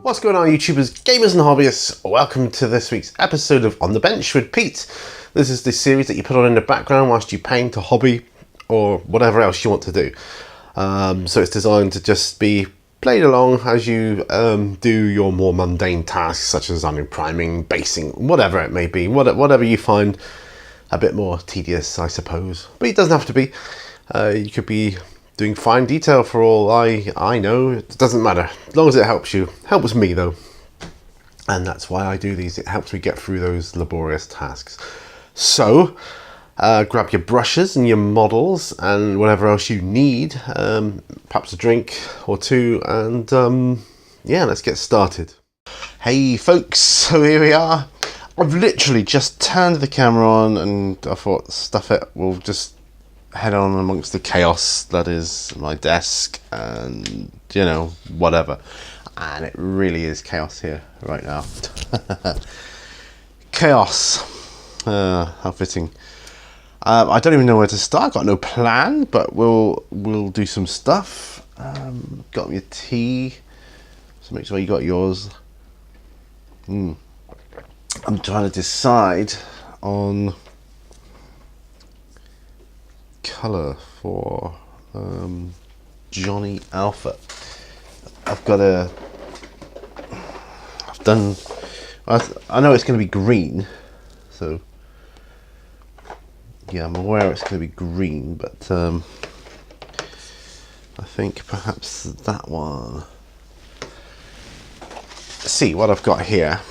What's going on, YouTubers, gamers and hobbyists? Welcome to this week's episode of On the Bench with Pete. This is the series that you put on in the background whilst you paint a hobby or whatever else you want to do. So it's designed to just be played along as you do your more mundane tasks, such as priming, basing, whatever it may be, whatever you find a bit more tedious, I suppose. But it doesn't have to be. You could be doing fine detail for all I know. It doesn't matter, as long as it helps you. Helps me though, and that's why I do these. It helps me get through those laborious tasks. So grab your brushes and your models and whatever else you need, perhaps a drink or two, and yeah, let's get started. Hey folks, so here we are. I've literally just turned the camera on and I thought, stuff it, we'll just head on amongst the chaos that is my desk and, you know, whatever. And it really is chaos here right now. Chaos. How fitting. I don't even know where to start. Got no plan, but we'll do some stuff. Got me a tea, so make sure you got yours. I'm trying to decide on colour for Johnny Alpha. I know it's going to be green, so yeah, I'm aware it's going to be green, but I think perhaps that one. Let's see what I've got here.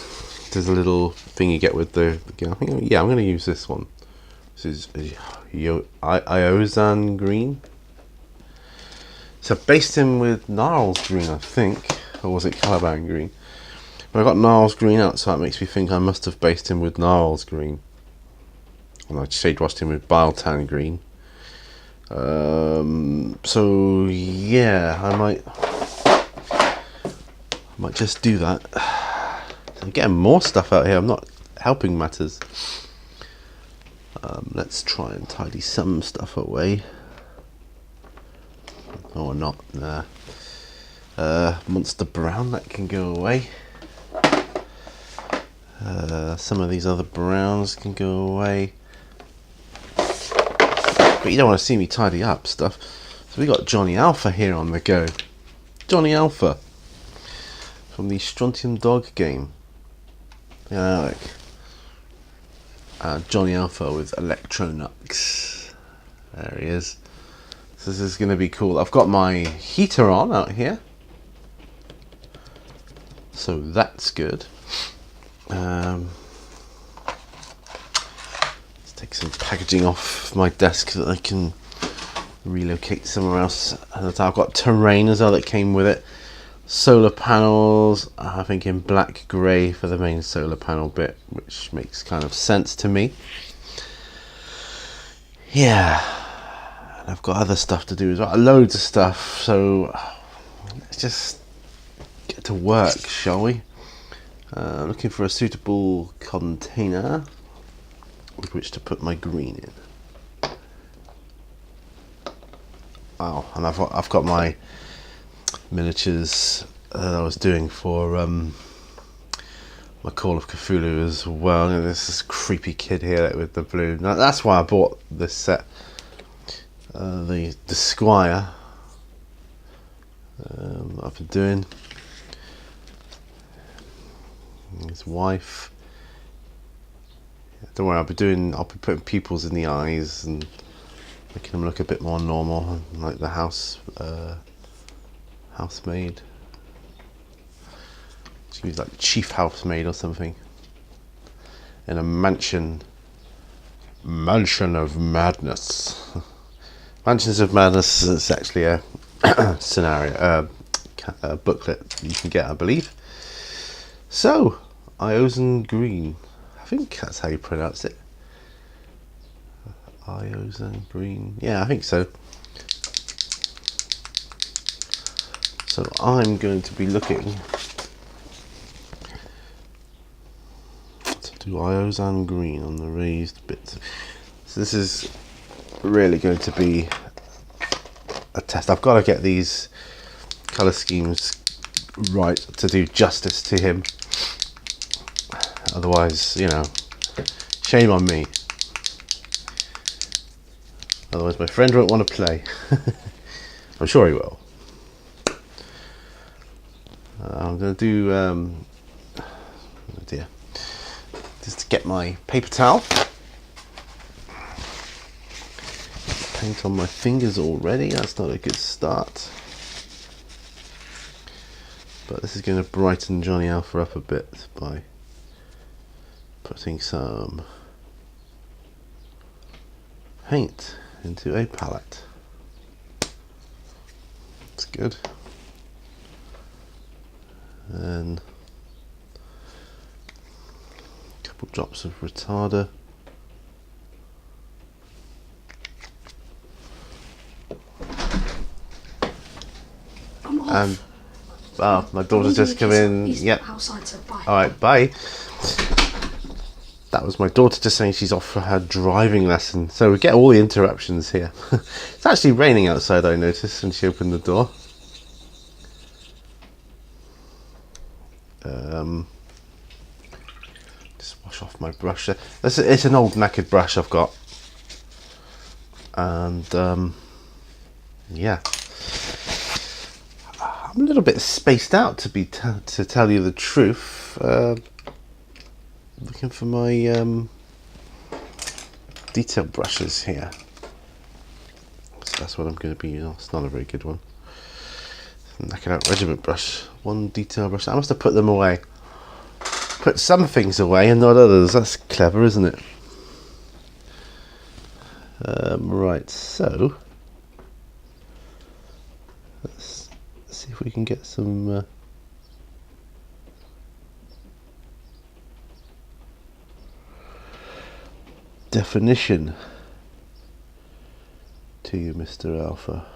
There's a little thing you get with the I think, yeah, I'm going to use this one. This is Iozan green. So I based him with Gnarls green, I think, or was it Caliban green? But I got Gnarls green out, so that makes me think I must have based him with Gnarls green. And I shade washed him with Biltan green. So yeah, I might just do that. I'm getting more stuff out here. I'm not helping matters. Let's try and tidy some stuff away. Or not. Nah. Monster brown, that can go away. Some of these other browns can go away. But you don't want to see me tidy up stuff. So we got Johnny Alpha here on the go. Johnny Alpha from the Strontium Dog game. Yeah, like Johnny Alpha with Electronux. There he is. So this is going to be cool. I've got my heater on out here, so that's good. Let's take some packaging off my desk so that I can relocate somewhere else. And I've got terrain as well that came with it. Solar panels, I think in black grey for the main solar panel bit, which makes kind of sense to me. Yeah, and I've got other stuff to do as well, loads of stuff, so let's just get to work, shall we? Looking for a suitable container with which to put my green in. Oh, and I've got my miniatures I was doing for my Call of Cthulhu as well. And there's this creepy kid here with the blue. Now, that's why I bought this set. The Squire I've been doing. His wife. Don't worry, I'll be putting pupils in the eyes and making them look a bit more normal, like the housemaid. She was like chief housemaid or something in a mansion of madness. Mansions of Madness is actually a scenario, a booklet you can get, I believe. So Iozan green, I think that's how you pronounce it. Iozan green, yeah, I think so. So I'm going to be looking to do Iozan green on the raised bits. So this is really going to be a test. I've got to get these colour schemes right to do justice to him. Otherwise, you know, shame on me. Otherwise my friend won't want to play. I'm sure he will. I'm going to do, oh dear, just get my paper towel. Paint on my fingers already, that's not a good start. But this is going to brighten Johnny Alpha up a bit by putting some paint into a palette. That's good. And a couple drops of retarder. And oh, my daughter's just come in. Yep. Alright, bye. That was my daughter just saying she's off for her driving lesson. So we get all the interruptions here. It's actually raining outside, I noticed, and she opened the door. Just wash off my brush. It's an old knackered brush I've got. And yeah. I'm a little bit spaced out to tell you the truth. Looking for my detail brushes here. So that's what I'm going to be using. It's not a very good one. Knackered out regiment brush. One detail brush. I must have put them away. Put some things away and not others. That's clever, isn't it? Right, so let's see if we can get some definition to you, Mr. Alpha.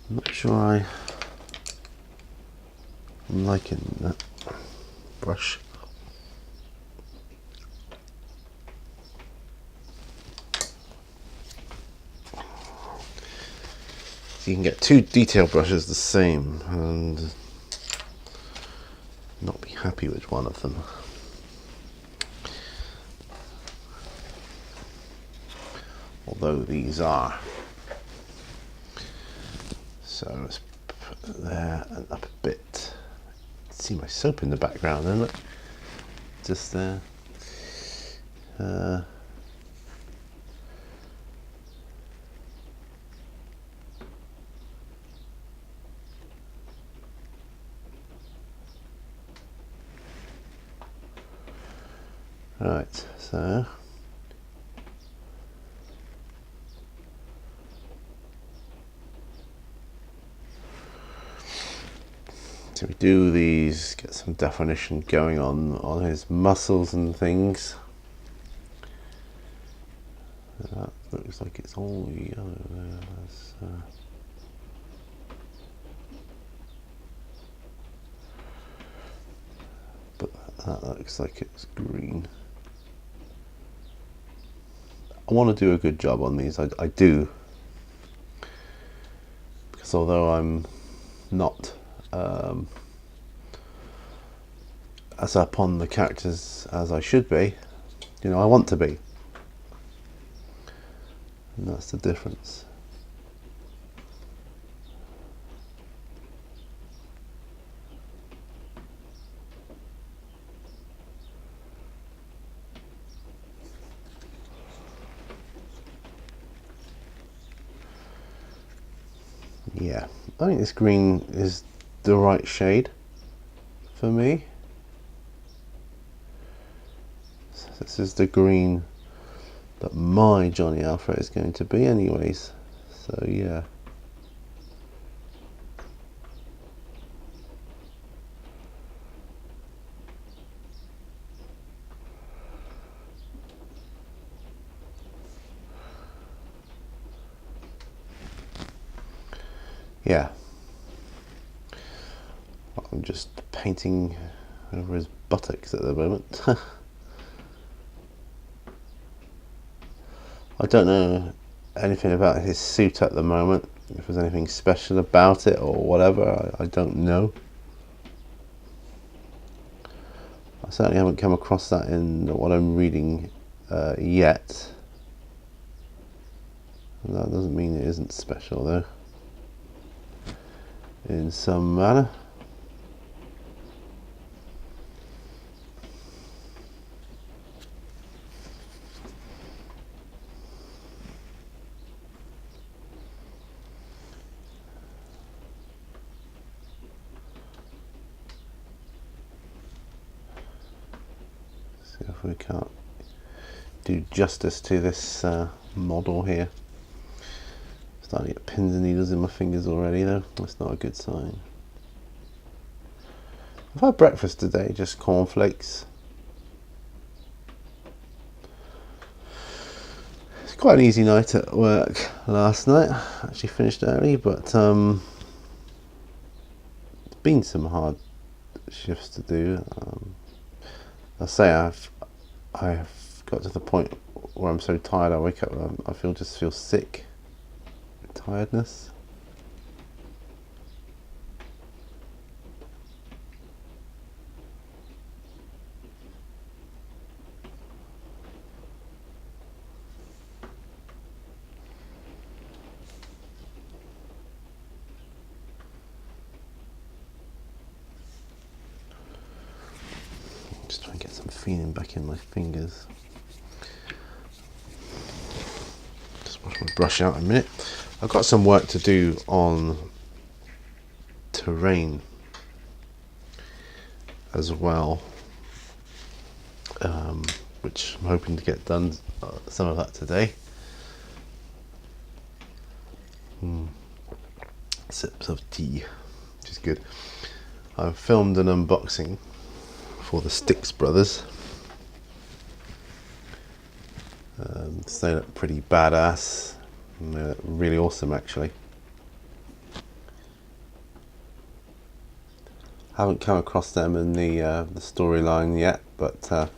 I'm not sure I'm liking that brush. You can get two detail brushes the same and not be happy with one of them. Although these are. So let's put it there and up a bit. See my soap in the background then, look. Just there. Right, so we do these, get some definition going on his muscles and things. That looks like it's all yellow there. But that looks like it's green. I want to do a good job on these. I do, because although I'm not as up on the characters as I should be, you know, I want to be, and that's the difference. Yeah, I think this green is the right shade for me. So this is the green that my Johnny Alpha is going to be anyways. So yeah. Yeah. I'm just painting over his buttocks at the moment. I don't know anything about his suit at the moment. If there's anything special about it or whatever, I don't know. I certainly haven't come across that in what I'm reading yet. That doesn't mean it isn't special though, in some manner. See if we can't do justice to this model here. Starting to get pins and needles in my fingers already though. That's not a good sign. I've had breakfast today, just cornflakes. It's quite an easy night at work last night. Actually finished early, but it's been some hard shifts to do. I'll say I've got to the point where I'm so tired I wake up and I just feel sick. Tiredness. Just try and get some feeling back in my fingers. Just wash my brush out in a minute. I've got some work to do on terrain as well, which I'm hoping to get done, some of that today. Sips of tea, which is good. I've filmed an unboxing for the Sticks brothers. They look pretty badass. And they look really awesome actually. Haven't come across them in the storyline yet, but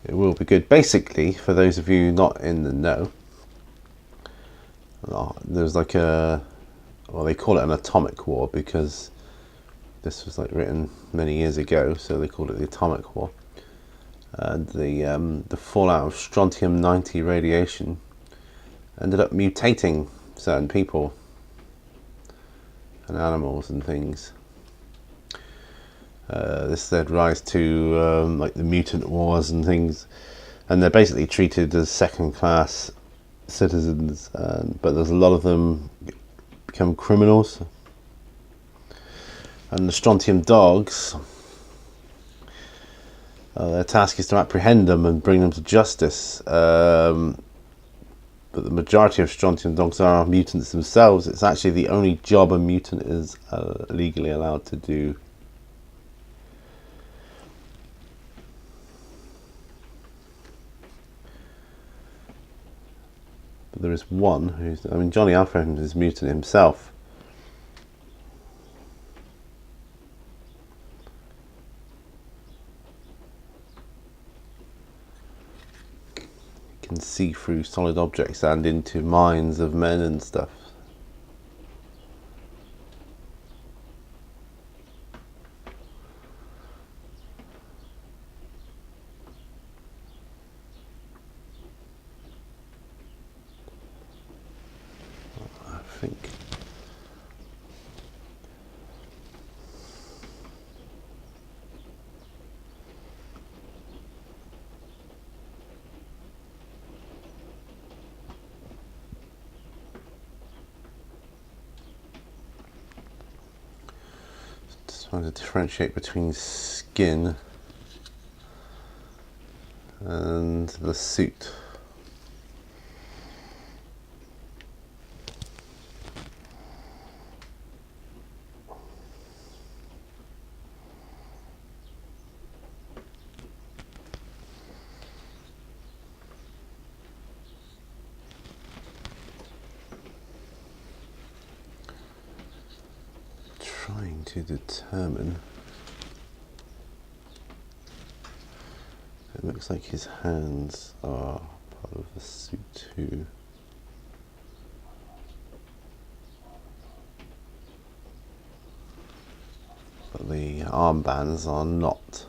it will be good. Basically, for those of you not in the know, there's like well, they call it an atomic war because this was like written many years ago, so they called it the atomic war. And the fallout of strontium-90 radiation ended up mutating certain people and animals and things. This led rise to like the mutant wars and things, and they're basically treated as second-class citizens. But there's a lot of them become criminals, and the Strontium Dogs, their task is to apprehend them and bring them to justice. But the majority of Strontium Dogs are mutants themselves. It's actually the only job a mutant is legally allowed to do. But there is one who's, I mean, Johnny Alfred is mutant himself. Can see through solid objects and into minds of men and stuff. I think trying to differentiate between skin and the suit. Trying to determine. It looks like his hands are part of the suit too. But the armbands are not.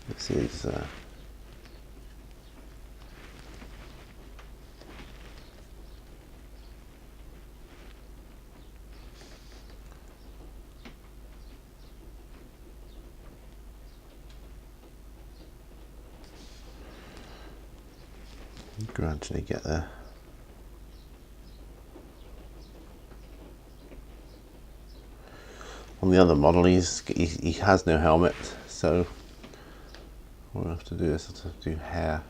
This is gradually get there. On the other model, he has no helmet, so what I have to do is to do hair.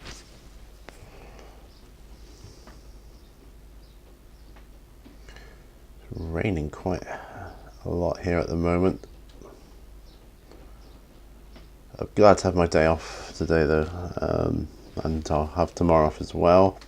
It's raining quite a lot here at the moment. I'm glad to have my day off today though, and I'll have tomorrow off as well.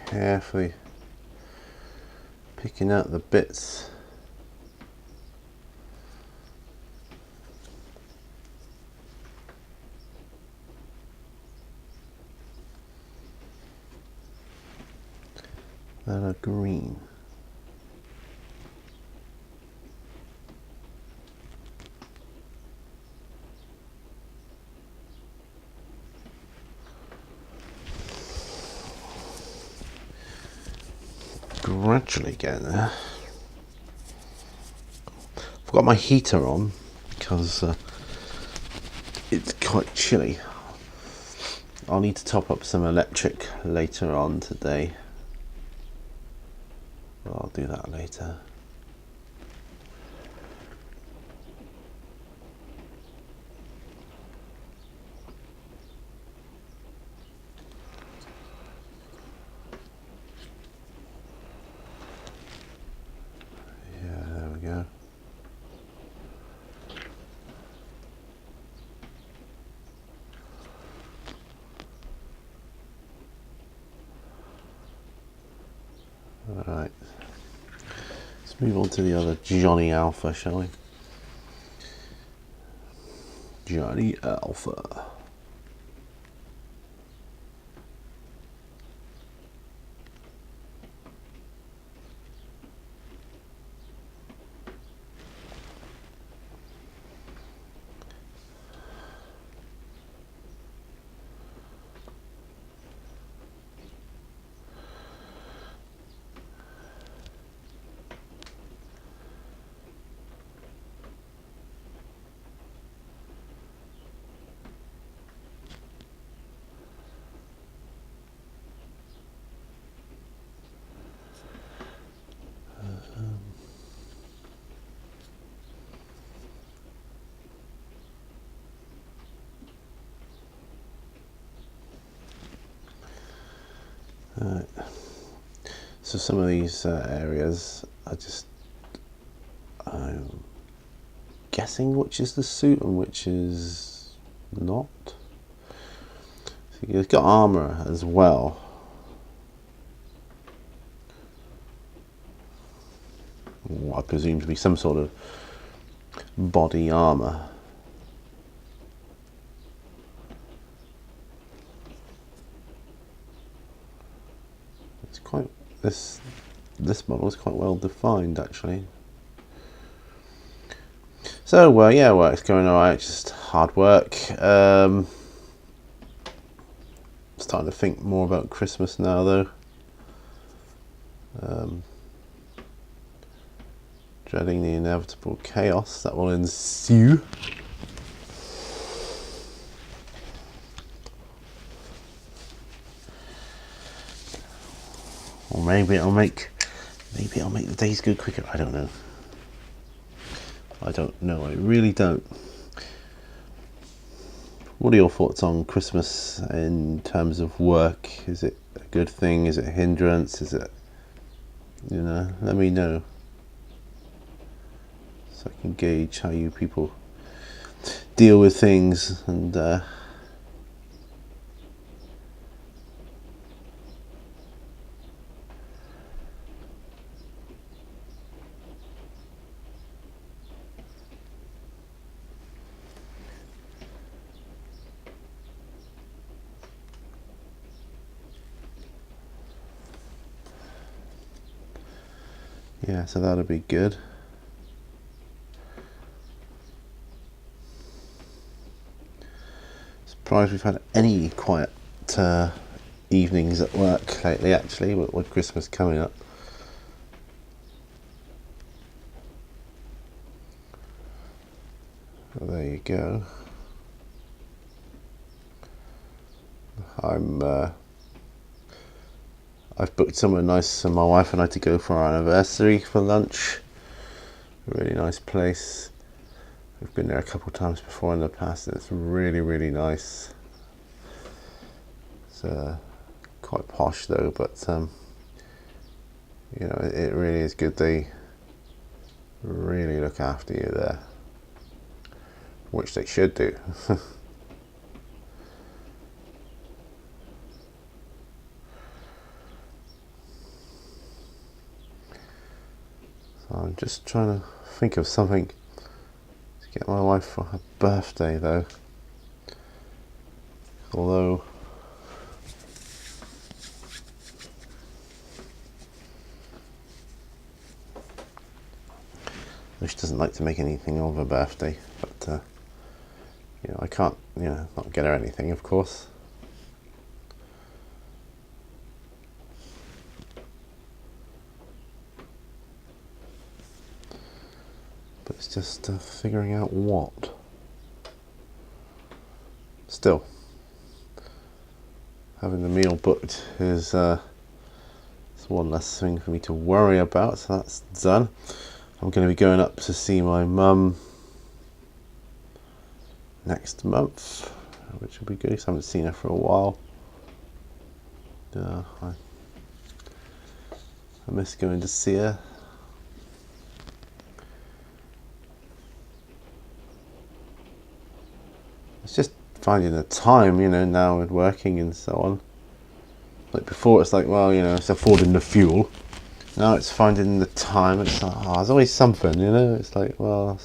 Carefully picking out the bits. That are green. Gradually getting there. I've got my heater on because it's quite chilly. I'll need to top up some electric later on today. Well, I'll do that later. Go. Alright, let's move on to the other Johnny Alpha, shall we? Johnny Alpha. Right. So some of these areas I'm guessing which is the suit and which is not. So you've got armor as well. What I presume to be some sort of body armor. It's quite this model is quite well defined actually. So yeah, work's going alright. Just hard work. Starting to think more about Christmas now though. Dreading the inevitable chaos that will ensue. Or maybe it'll make the days go quicker. I don't know. I really don't. What are your thoughts on Christmas in terms of work? Is it a good thing? Is it a hindrance? Is it, let me know, so I can gauge how you people deal with things. And yeah, so that'll be good. Surprised we've had any quiet evenings at work lately, actually, with Christmas coming up. Well, there you go. I've booked somewhere nice for my wife and I to go for our anniversary for lunch. A really nice place. We've been there a couple of times before in the past and it's really, really nice. It's quite posh though, but it really is good. They really look after you there, which they should do. So I'm just trying to think of something to get my wife for her birthday though. Although she doesn't like to make anything of her birthday, but I can't not get her anything, of course. But it's just figuring out what. Still, having the meal booked is one less thing for me to worry about, so that's done. I'm going to be going up to see my mum next month, which will be good because I haven't seen her for a while. I miss going to see her. It's just finding the time, now with working and so on. Like before it's like, well, it's affording the fuel. Now it's finding the time. It's like, there's always something, It's like, well,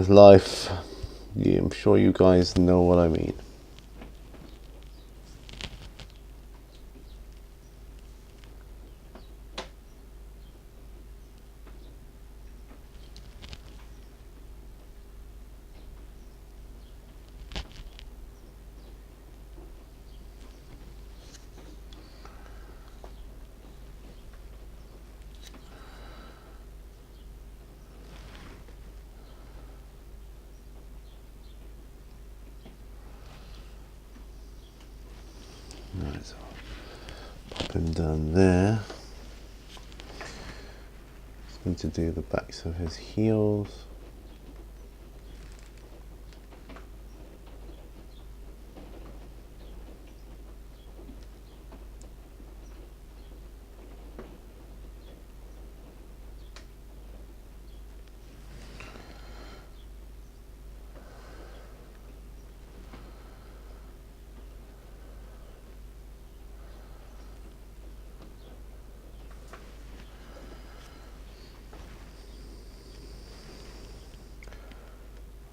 life. Yeah, I'm sure you guys know what I mean. Right, so pop him down there. Just going to do the backs of his heels.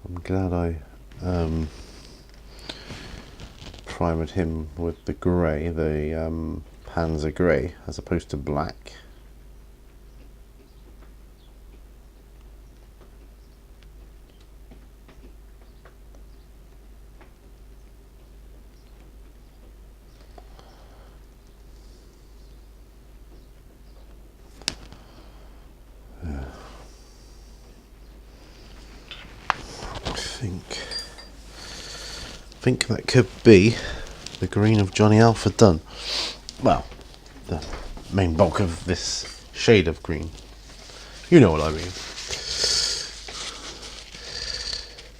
I'm glad I primed him with the grey, the Panzer grey, as opposed to black. I think that could be the green of Johnny Alpha done. Well, the main bulk of this shade of green. You know what I mean.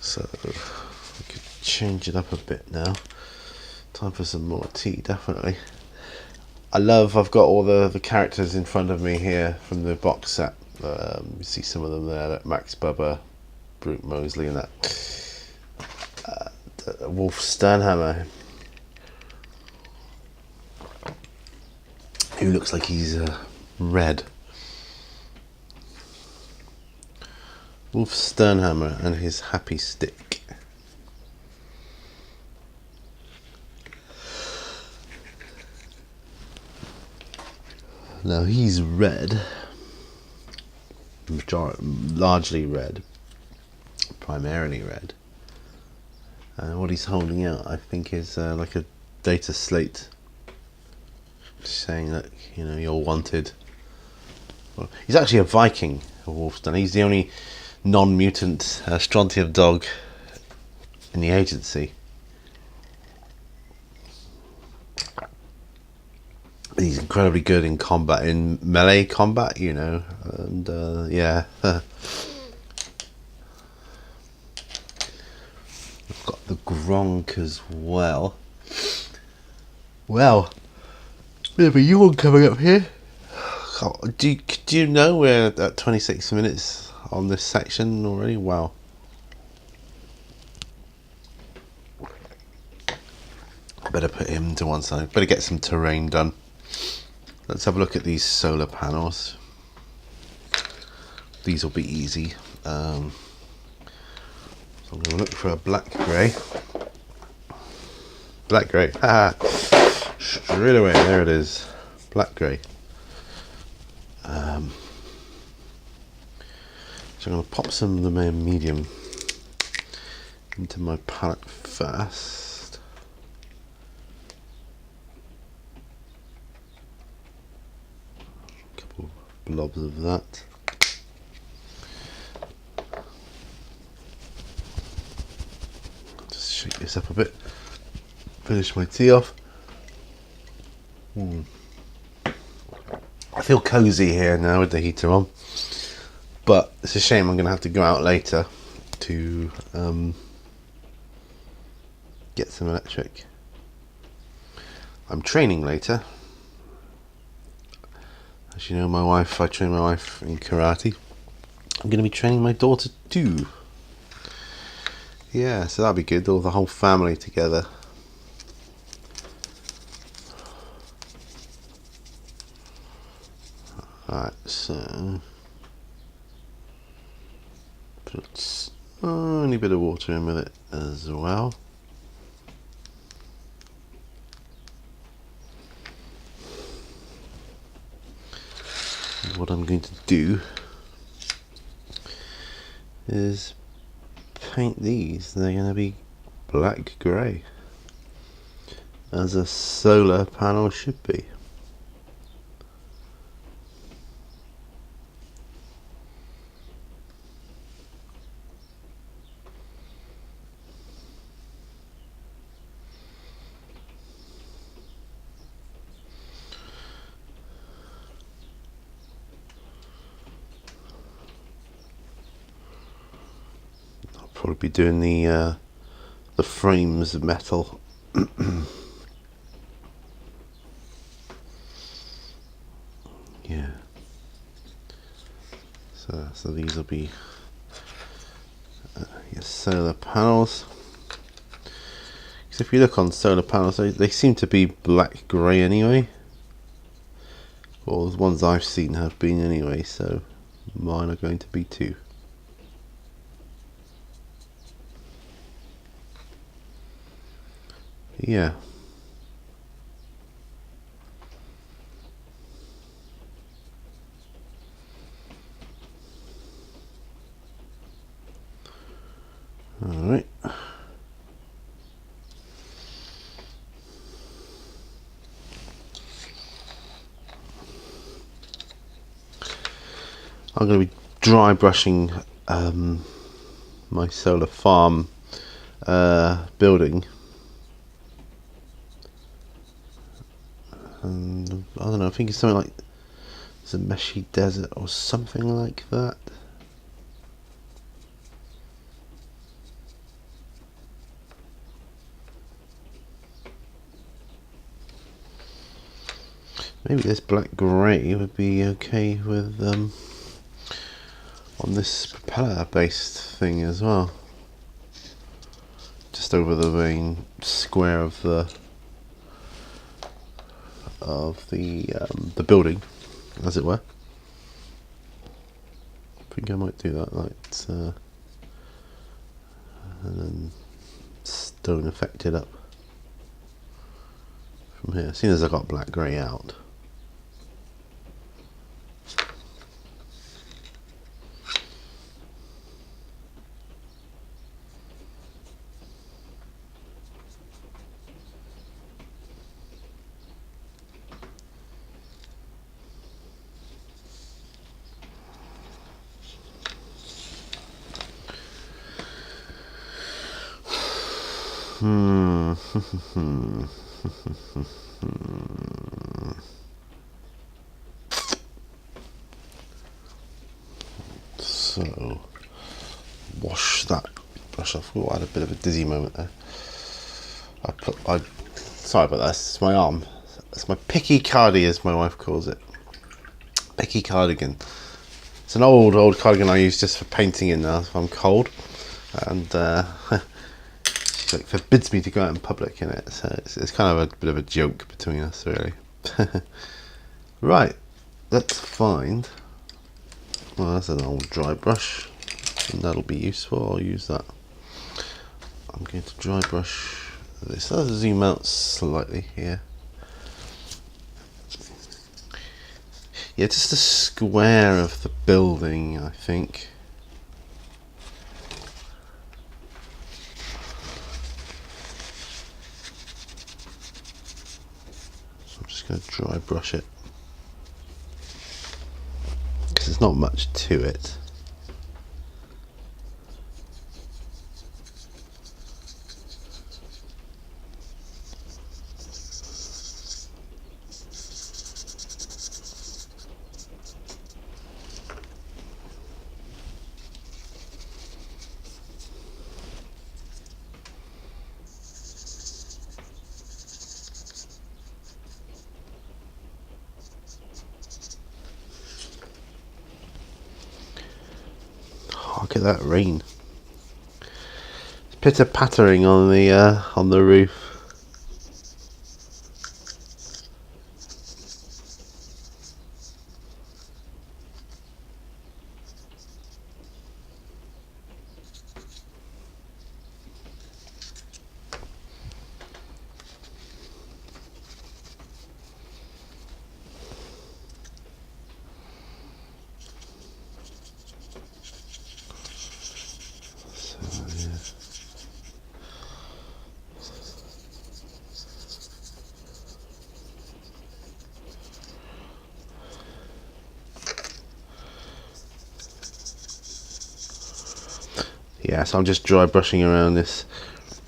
So we could change it up a bit now. Time for some more tea, definitely. I've got all the characters in front of me here from the box set. You see some of them there, like Max Bubba, Brute Mosley and that. Wolf Sternhammer, who looks like he's red. Wolf Sternhammer and his happy stick. Now he's red, largely red, primarily red. And what he's holding out, I think, is like a data slate, saying that, you know, you're wanted. Well, he's actually a Viking, a Wolfstone. He's the only non-mutant Strontium Dog in the agency. But he's incredibly good in combat, in melee combat, you know, and yeah. Got the Gronk as well. Well, we have a yawn coming up here. Do you know we're at 26 minutes on this section already? Wow. Better put him to one side. Better get some terrain done. Let's have a look at these solar panels. These will be easy. So I'm going to look for a black grey. Black grey. Haha. Straight away, there it is. Black grey. So I'm going to pop some of the medium into my palette first. A couple blobs of that. Shake this up a bit, finish my tea off. I feel cozy here now with the heater on, but it's a shame I'm going to have to go out later to get some electric. I'm training later. As you know, I train my wife in karate. I'm going to be training my daughter too. Yeah, so that'll be good, all the whole family together. Alright, so put a tiny bit of water in with it as well. And what I'm going to do is paint these. They're going to be black grey, as a solar panel should be. Probably be doing the frames of metal. Yeah. So these will be your solar panels. Because if you look on solar panels, they seem to be black grey anyway. Well, the ones I've seen have been anyway, so mine are going to be too. yeah. Alright. I'm going to be dry brushing my solar farm building, and I don't know, I think it's something like it's a meshy desert or something like that. Maybe this black grey would be okay with on this propeller based thing as well, just over the main square of the building, as it were. I think I might do that, like and then stone effect it up from here, seeing as I got black grey out. So, wash that brush off. Oh, I had a bit of a dizzy moment there. Sorry about that, it's my arm. It's my picky cardi, as my wife calls it. Picky cardigan. It's an old cardigan I use just for painting in now if I'm cold. And she like forbids me to go out in public in it. So it's kind of a bit of a joke between us, really. Right, let's find... Well, that's an old dry brush, and that'll be useful. I'll use that. I'm going to dry brush this. I'll zoom out slightly here. Yeah, just the square of the building, I think. So I'm just going to dry brush it, because there's not much to it. Look at that rain. It's pitter-pattering on the roof. Yeah, so I'm just dry brushing around this.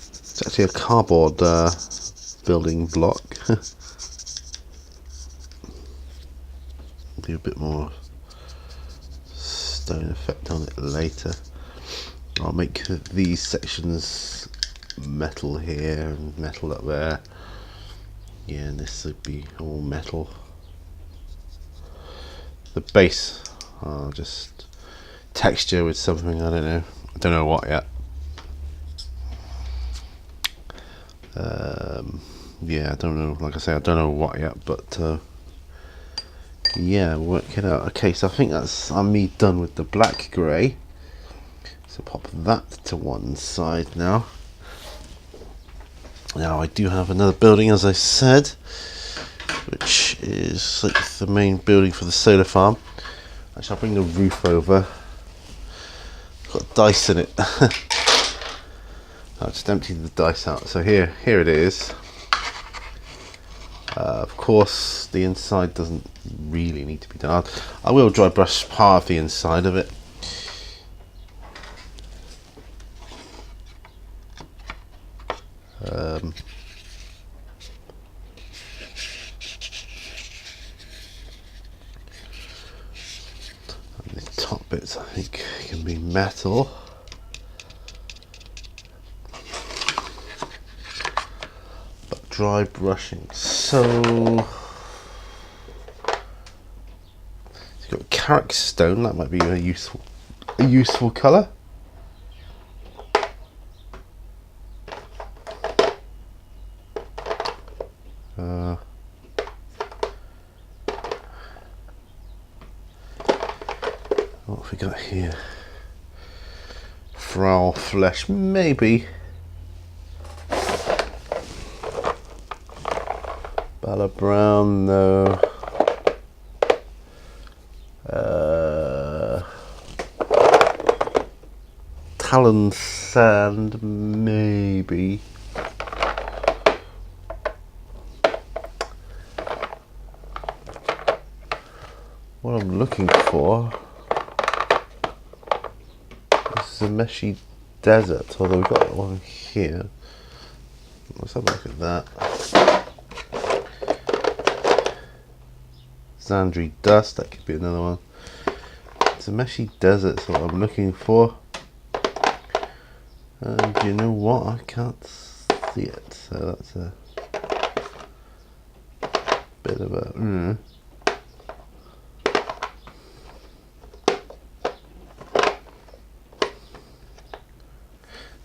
It's actually a cardboard building block. Do a bit more stone effect on it later. I'll make these sections metal here and metal up there. Yeah, and this would be all metal. The base, I'll just texture with something, I don't know what yet. Yeah, I don't know, like I say, I don't know what yet, but yeah, work it out. Okay, so I think I'm me done with the black grey. So pop that to one side now. Now I do have another building, as I said, which is like the main building for the solar farm. Actually, I'll bring the roof over. It's got dice in it. I just emptied the dice out. So here it is. Of course, the inside doesn't really need to be done. I will dry brush part of the inside of it. And the top bits, I think, can be metal. But dry brushing. So you've got carrick stone. That might be a useful colour. What have we got here? Fowl flesh, maybe. Bala brown, no. Talon sand, maybe. What I'm looking for is a meshy desert, although we've got one here. Let's have a look at that. Zandri dust, that could be another one. It's a meshy desert, that's what I'm looking for. And you know what? I can't see it, so that's a bit of a.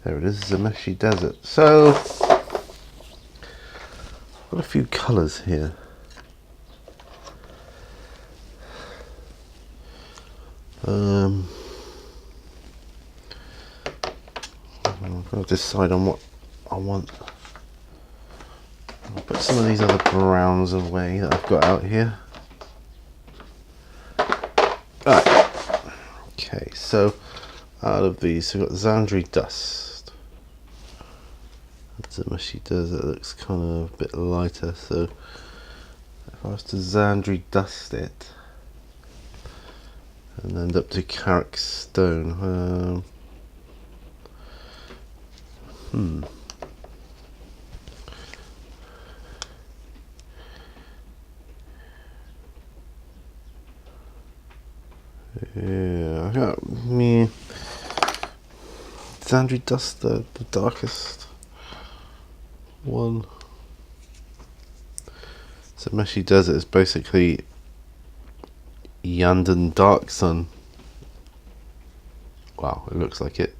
There it is, it's a meshy desert. So, I've got a few colours here. I've got to decide on what I want. I'll put some of these other browns away that I've got out here. Right. Okay, so out of these, we've got Zandri dust. That's a meshy desert, it looks kind of a bit lighter, so if I was to Zandri dust it and end up to carrick stone, yeah, I got me Zandri dust, the darkest one. So meshy desert is basically Yandan dark sun. Wow, it looks like it.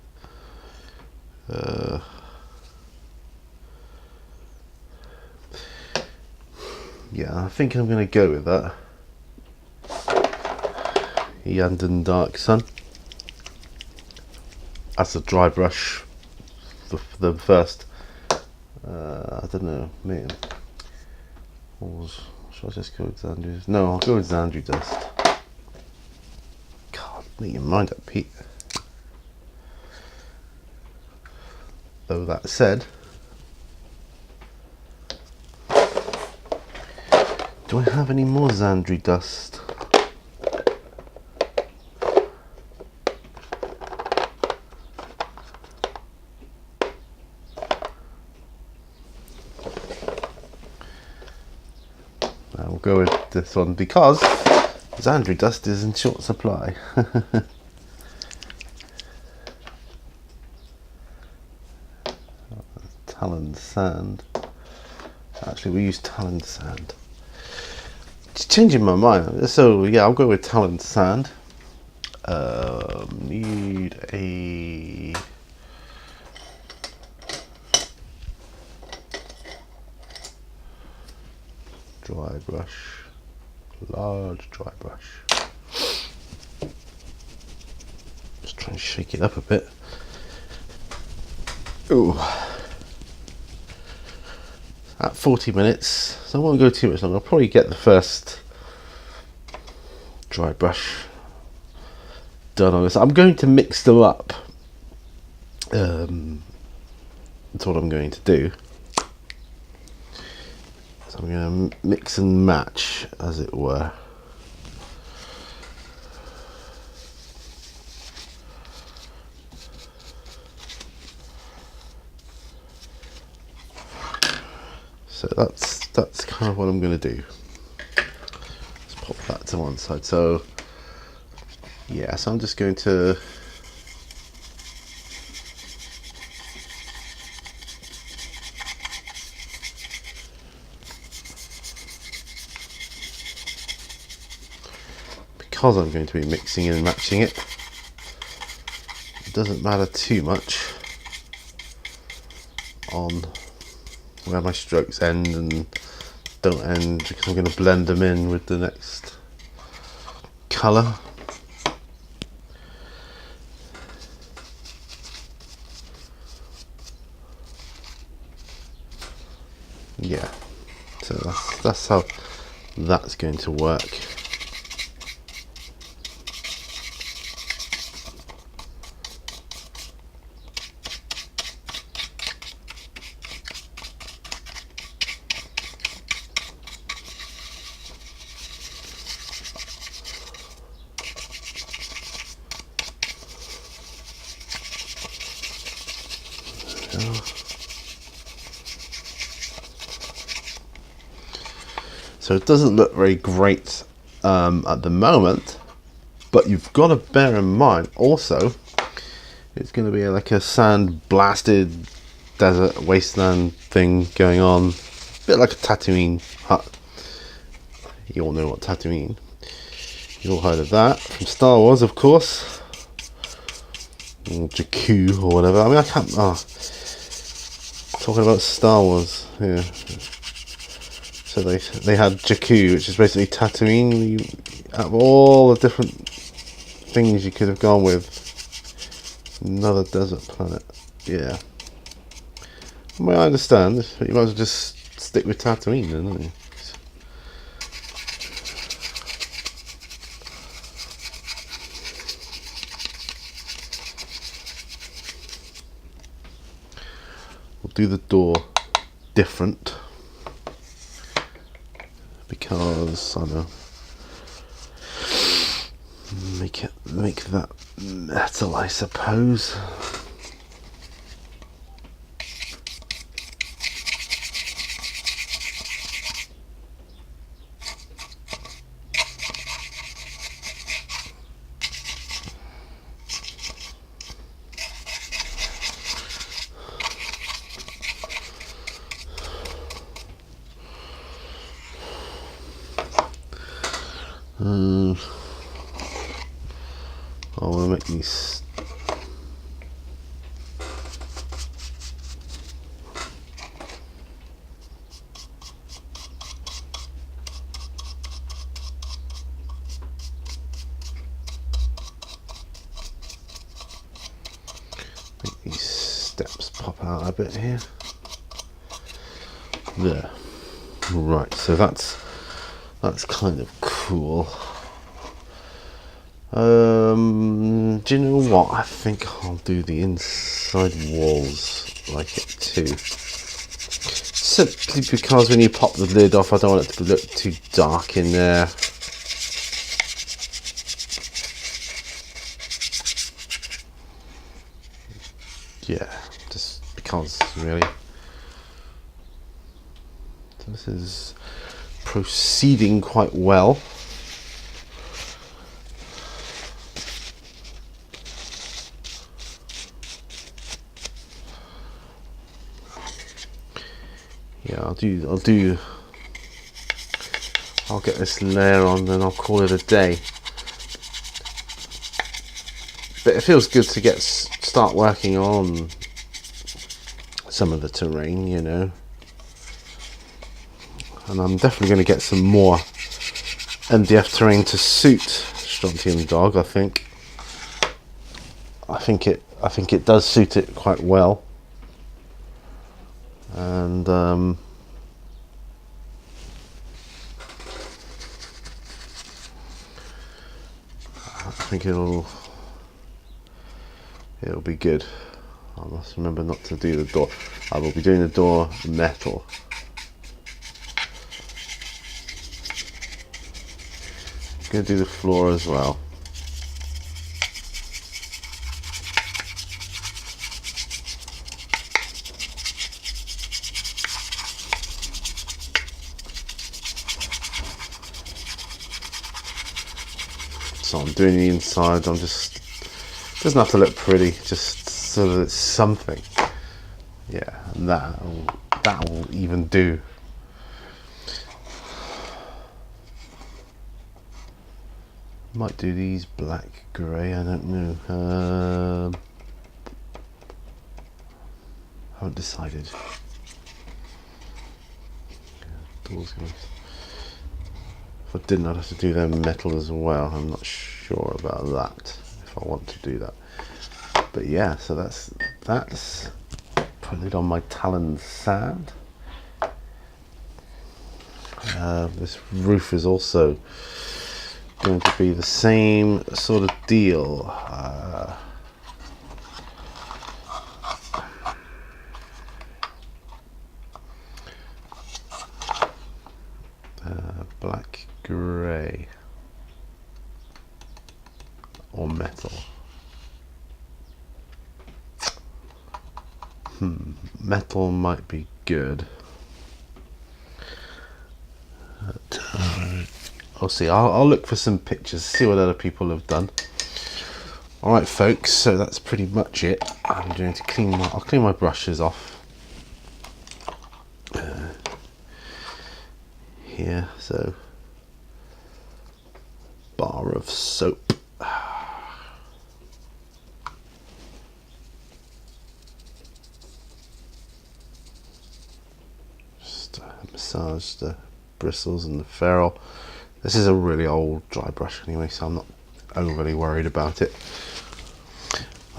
Yeah, I think I'm going to go with that. Yandan dark sun. That's a dry brush for the first. I don't know, man. Should I just go with Zandri? No, I'll go with Zandri dust. God, make your mind up, Pete. Though that said, do I have any more Zandri dust? We'll go with this one because Zandri dust is in short supply. Talon sand. Actually, we use Talon sand. Just changing my mind. So yeah, I'll go with Talon sand. Need a dry brush, large dry brush. Just try and shake it up a bit. Ooh. at 40 minutes, so I won't go too much longer. I'll probably get the first dry brush done on this. I'm going to mix them up. That's what I'm going to do. So I'm going to mix and match, as it were. So that's kind of what I'm going to do. Let's pop that to one side. So yeah, so I'm just going to because I'm going to be mixing and matching it, it doesn't matter too much on where my strokes end and don't end, because I'm going to blend them in with the next colour. Yeah, so that's how that's going to work. So it doesn't look very great at the moment, but you've got to bear in mind also it's going to be like a sand blasted desert wasteland thing going on, a bit like a Tatooine hut. You all know what Tatooine, you all heard of that from Star Wars, of course, or Jakku or whatever. I mean, I can't talking about Star Wars, yeah. So they had Jakku, which is basically Tatooine. Out of all the different things you could have gone with, another desert planet. Yeah. Well, I understand, but you might as well just stick with Tatooine then, don't you? We'll do the door different, because I don't know, make that metal, I suppose. I want to make these steps pop out a bit here. There. Right, so that's kind of cool. Do you know what? I think I'll do the inside walls like it too. Simply because when you pop the lid off, I don't want it to look too dark in there. Yeah, just because, really. So this is proceeding quite well. Yeah, I'll get this layer on, then I'll call it a day. But it feels good to start working on some of the terrain, you know. And I'm definitely going to get some more MDF terrain to suit Strontium Dog. I think it does suit it quite well. And think it'll be good. I must remember not to do the door. I will be doing the door metal. I'm going to do the floor as well. So I'm doing the inside. I'm just, doesn't have to look pretty, just so that it's something. Yeah, and that will even do. Might do these black grey, I don't know. Haven't decided. Doors gonna, if I didn't, I'd have to do them metal as well. I'm not sure about that, if I want to do that. But yeah, so that's put it on my Talon sand. This roof is also going to be the same sort of deal. Black grey or metal. Metal might be good. I'll see. I'll look for some pictures, see what other people have done. Alright folks, so that's pretty much it. I'm going to I'll clean my brushes off. Here, so bar of soap. Just massage the bristles and the ferrule. This is a really old dry brush anyway, so I'm not overly worried about it.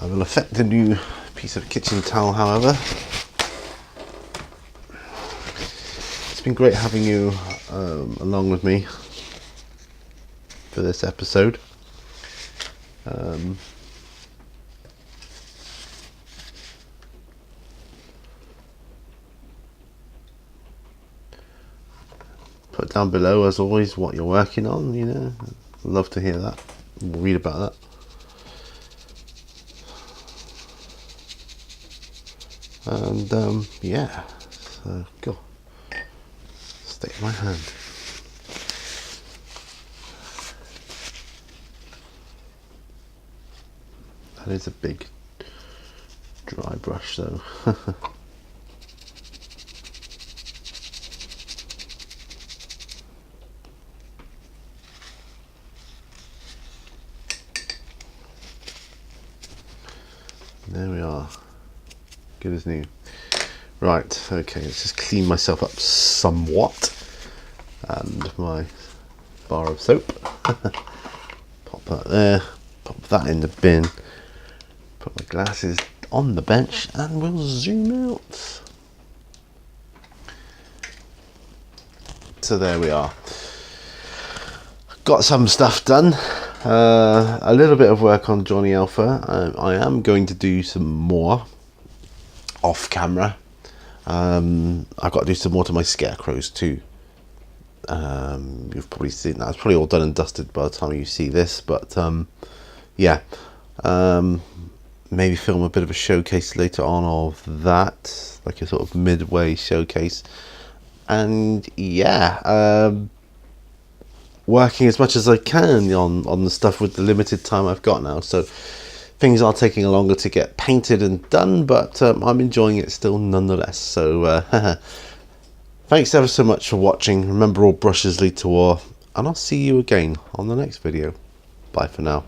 I will affect the new piece of kitchen towel, however. It's been great having you along with me for this episode. Put down below, as always, what you're working on. You know, I'd love to hear that. We'll read about that. And yeah, so go. Stick my hand. That is a big dry brush though. There we are. Good as new. Right, okay, let's just clean myself up somewhat. And my bar of soap. Pop that there. Pop that in the bin. Put my glasses on the bench and we'll zoom out. So there we are. Got some stuff done. A little bit of work on Johnny Alpha. I am going to do some more off camera. I've got to do some more to my scarecrows too. You've probably seen that. It's probably all done and dusted by the time you see this, but yeah, maybe film a bit of a showcase later on of that, like a sort of midway showcase. And yeah, working as much as I can on the stuff with the limited time I've got now. So things are taking longer to get painted and done, but I'm enjoying it still nonetheless. So thanks ever so much for watching. Remember, all brushes lead to war, and I'll see you again on the next video. Bye for now.